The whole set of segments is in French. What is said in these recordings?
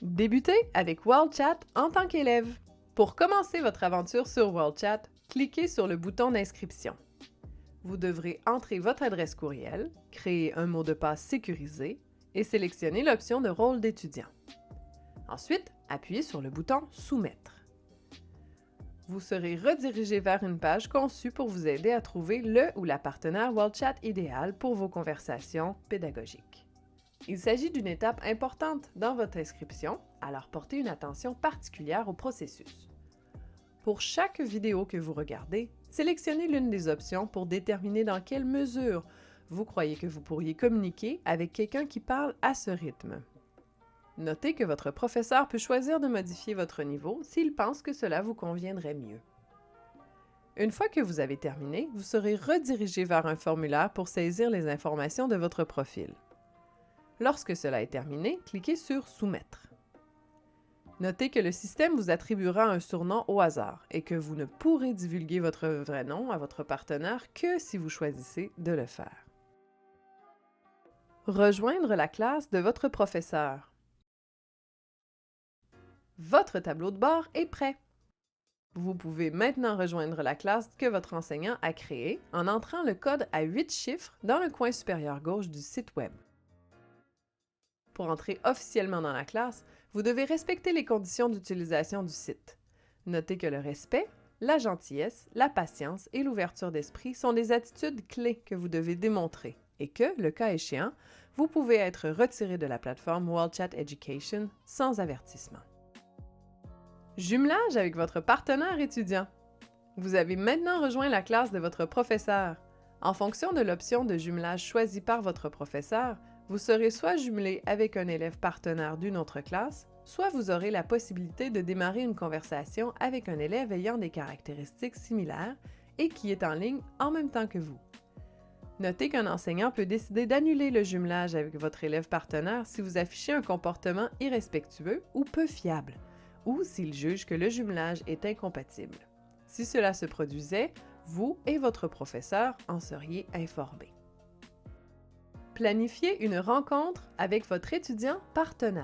Débutez avec WorldChat en tant qu'élève. Pour commencer votre aventure sur WorldChat, cliquez sur le bouton d'inscription. Vous devrez entrer votre adresse courriel, créer un mot de passe sécurisé et sélectionner l'option de rôle d'étudiant. Ensuite, appuyez sur le bouton « Soumettre ». Vous serez redirigé vers une page conçue pour vous aider à trouver le ou la partenaire WorldChat idéal pour vos conversations pédagogiques. Il s'agit d'une étape importante dans votre inscription, alors portez une attention particulière au processus. Pour chaque vidéo que vous regardez, sélectionnez l'une des options pour déterminer dans quelle mesure vous croyez que vous pourriez communiquer avec quelqu'un qui parle à ce rythme. Notez que votre professeur peut choisir de modifier votre niveau s'il pense que cela vous conviendrait mieux. Une fois que vous avez terminé, vous serez redirigé vers un formulaire pour saisir les informations de votre profil. Lorsque cela est terminé, cliquez sur « Soumettre ». Notez que le système vous attribuera un surnom au hasard et que vous ne pourrez divulguer votre vrai nom à votre partenaire que si vous choisissez de le faire. Rejoindre la classe de votre professeur. Votre tableau de bord est prêt. Vous pouvez maintenant rejoindre la classe que votre enseignant a créée en entrant le code à 8 chiffres dans le coin supérieur gauche du site Web. Pour entrer officiellement dans la classe, vous devez respecter les conditions d'utilisation du site. Notez que le respect, la gentillesse, la patience et l'ouverture d'esprit sont des attitudes clés que vous devez démontrer et que, le cas échéant, vous pouvez être retiré de la plateforme WorldChat Education sans avertissement. Jumelage avec votre partenaire étudiant. Vous avez maintenant rejoint la classe de votre professeur. En fonction de l'option de jumelage choisie par votre professeur, vous serez soit jumelé avec un élève partenaire d'une autre classe, soit vous aurez la possibilité de démarrer une conversation avec un élève ayant des caractéristiques similaires et qui est en ligne en même temps que vous. Notez qu'un enseignant peut décider d'annuler le jumelage avec votre élève partenaire si vous affichez un comportement irrespectueux ou peu fiable, ou s'il juge que le jumelage est incompatible. Si cela se produisait, vous et votre professeur en seriez informés. Planifiez une rencontre avec votre étudiant partenaire.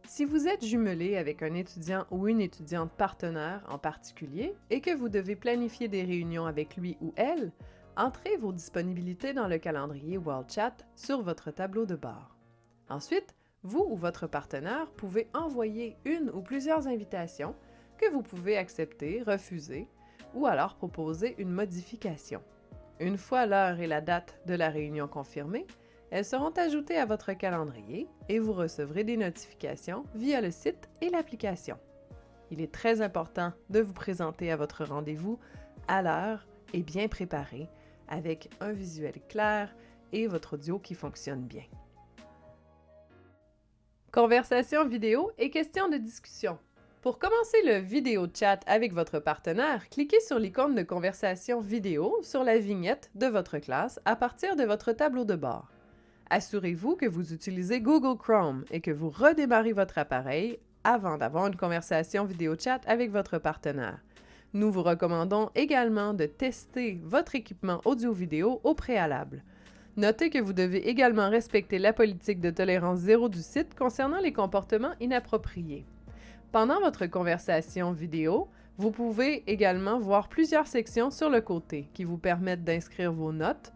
Si vous êtes jumelé avec un étudiant ou une étudiante partenaire en particulier et que vous devez planifier des réunions avec lui ou elle, entrez vos disponibilités dans le calendrier WorldChat sur votre tableau de bord. Ensuite, vous ou votre partenaire pouvez envoyer une ou plusieurs invitations que vous pouvez accepter, refuser ou alors proposer une modification. Une fois l'heure et la date de la réunion confirmées, elles seront ajoutées à votre calendrier et vous recevrez des notifications via le site et l'application. Il est très important de vous présenter à votre rendez-vous à l'heure et bien préparé, avec un visuel clair et votre audio qui fonctionne bien. Conversation vidéo et questions de discussion. Pour commencer le vidéo chat avec votre partenaire, cliquez sur l'icône de conversation vidéo sur la vignette de votre classe à partir de votre tableau de bord. Assurez-vous que vous utilisez Google Chrome et que vous redémarrez votre appareil avant d'avoir une conversation vidéo chat avec votre partenaire. Nous vous recommandons également de tester votre équipement audio-vidéo au préalable. Notez que vous devez également respecter la politique de tolérance zéro du site concernant les comportements inappropriés. Pendant votre conversation vidéo, vous pouvez également voir plusieurs sections sur le côté qui vous permettent d'inscrire vos notes,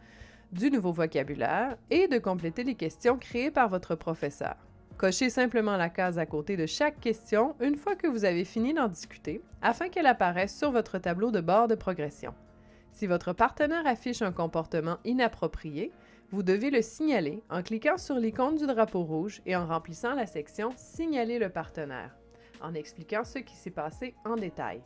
du nouveau vocabulaire et de compléter les questions créées par votre professeur. Cochez simplement la case à côté de chaque question une fois que vous avez fini d'en discuter afin qu'elle apparaisse sur votre tableau de bord de progression. Si votre partenaire affiche un comportement inapproprié, vous devez le signaler en cliquant sur l'icône du drapeau rouge et en remplissant la section « Signaler le partenaire » en expliquant ce qui s'est passé en détail.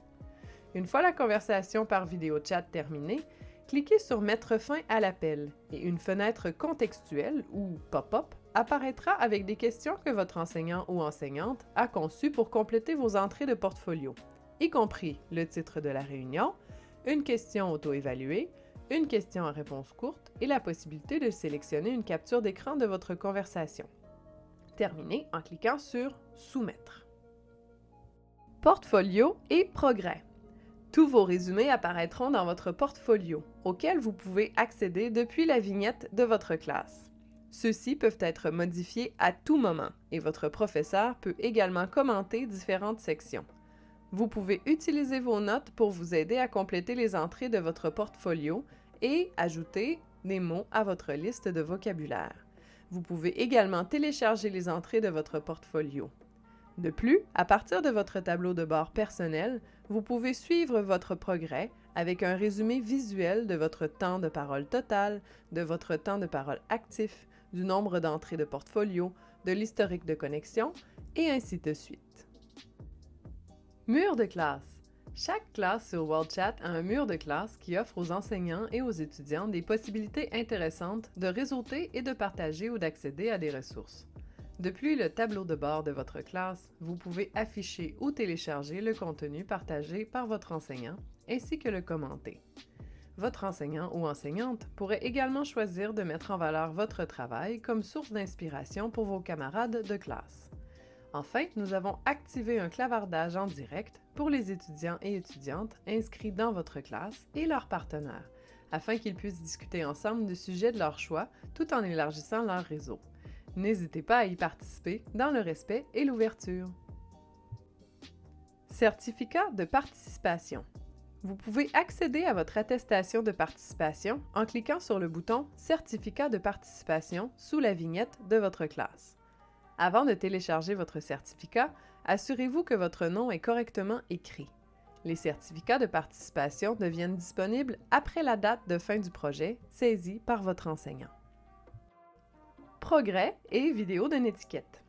Une fois la conversation par vidéo chat terminée, cliquez sur « Mettre fin à l'appel » et une fenêtre contextuelle ou pop-up apparaîtra avec des questions que votre enseignant ou enseignante a conçues pour compléter vos entrées de portfolio, y compris le titre de la réunion, une question auto-évaluée, une question à réponse courte et la possibilité de sélectionner une capture d'écran de votre conversation. Terminez en cliquant sur « Soumettre ». Portfolio et progrès. Tous vos résumés apparaîtront dans votre portfolio, auquel vous pouvez accéder depuis la vignette de votre classe. Ceux-ci peuvent être modifiés à tout moment et votre professeur peut également commenter différentes sections. Vous pouvez utiliser vos notes pour vous aider à compléter les entrées de votre portfolio et ajouter des mots à votre liste de vocabulaire. Vous pouvez également télécharger les entrées de votre portfolio. De plus, à partir de votre tableau de bord personnel, vous pouvez suivre votre progrès avec un résumé visuel de votre temps de parole total, de votre temps de parole actif, du nombre d'entrées de portfolio, de l'historique de connexion, et ainsi de suite. Mur de classe. Chaque classe sur WorldChat a un mur de classe qui offre aux enseignants et aux étudiants des possibilités intéressantes de réseauter et de partager ou d'accéder à des ressources. Depuis le tableau de bord de votre classe, vous pouvez afficher ou télécharger le contenu partagé par votre enseignant, ainsi que le commenter. Votre enseignant ou enseignante pourrait également choisir de mettre en valeur votre travail comme source d'inspiration pour vos camarades de classe. Enfin, nous avons activé un clavardage en direct pour les étudiants et étudiantes inscrits dans votre classe et leurs partenaires, afin qu'ils puissent discuter ensemble du sujet de leur choix tout en élargissant leur réseau. N'hésitez pas à y participer dans le respect et l'ouverture. Certificat de participation. Vous pouvez accéder à votre attestation de participation en cliquant sur le bouton « Certificat de participation » sous la vignette de votre classe. Avant de télécharger votre certificat, assurez-vous que votre nom est correctement écrit. Les certificats de participation deviennent disponibles après la date de fin du projet saisie par votre enseignant. Progrès et vidéo d'une étiquette.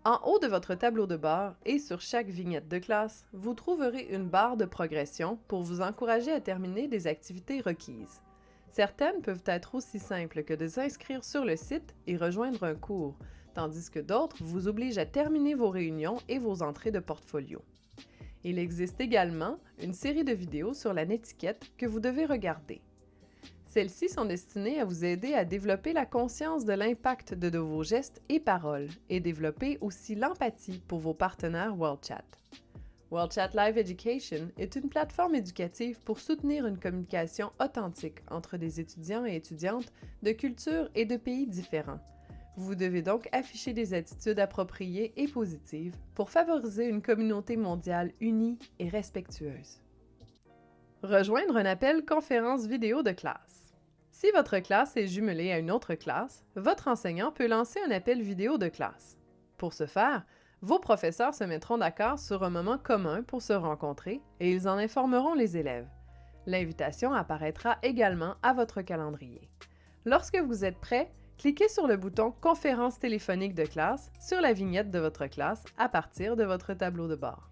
En haut de votre tableau de bord et sur chaque vignette de classe, vous trouverez une barre de progression pour vous encourager à terminer des activités requises. Certaines peuvent être aussi simples que de s'inscrire sur le site et rejoindre un cours, tandis que d'autres vous obligent à terminer vos réunions et vos entrées de portfolio. Il existe également une série de vidéos sur la netiquette que vous devez regarder. Celles-ci sont destinées à vous aider à développer la conscience de l'impact de vos gestes et paroles et développer aussi l'empathie pour vos partenaires WorldChat. WorldChat Live Education est une plateforme éducative pour soutenir une communication authentique entre des étudiants et étudiantes de cultures et de pays différents. Vous devez donc afficher des attitudes appropriées et positives pour favoriser une communauté mondiale unie et respectueuse. Rejoindre un appel conférence vidéo de classe. Si votre classe est jumelée à une autre classe, votre enseignant peut lancer un appel vidéo de classe. Pour ce faire, vos professeurs se mettront d'accord sur un moment commun pour se rencontrer et ils en informeront les élèves. L'invitation apparaîtra également à votre calendrier. Lorsque vous êtes prêt, cliquez sur le bouton « Conférence téléphonique de classe » sur la vignette de votre classe à partir de votre tableau de bord.